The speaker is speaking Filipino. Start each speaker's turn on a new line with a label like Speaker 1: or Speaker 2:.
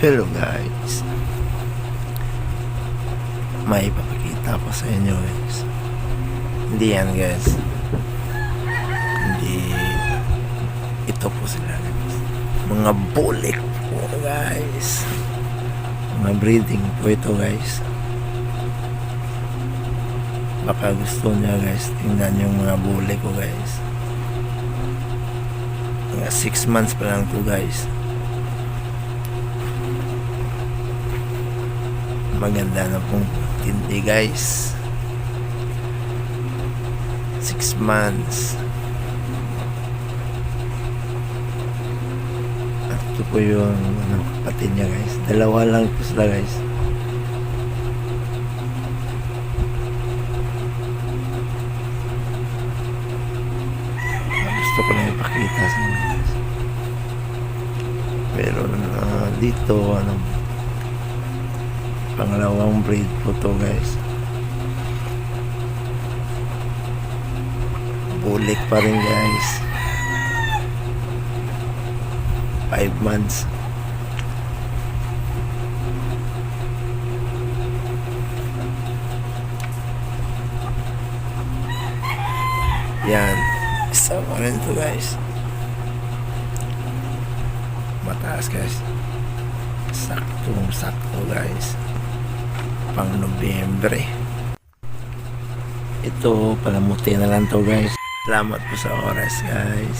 Speaker 1: Hello guys, may papakita ko sa inyo guys. Hindi yan guys, hindi ito po sila guys. Mga bulik po guys, mga breeding po ito guys. Baka gusto niya guys, tingnan yung mga bulik ko guys. Mga 6 months pa lang to guys. Maganda na pong tindi guys. 6 months. At ito po yung kapatid niya guys. Dalawa lang po sila guys. Gusto ko lang ipakita sa inyo guys. Pero dito pangalawang breed po to guys. Bulik pa rin guys. 5 months. Yan, isa pa rin to guys. Mataas guys. Sakto guys, pang Nobyembre. Ito palamuti na lang to guys. Salamat po sa oras guys.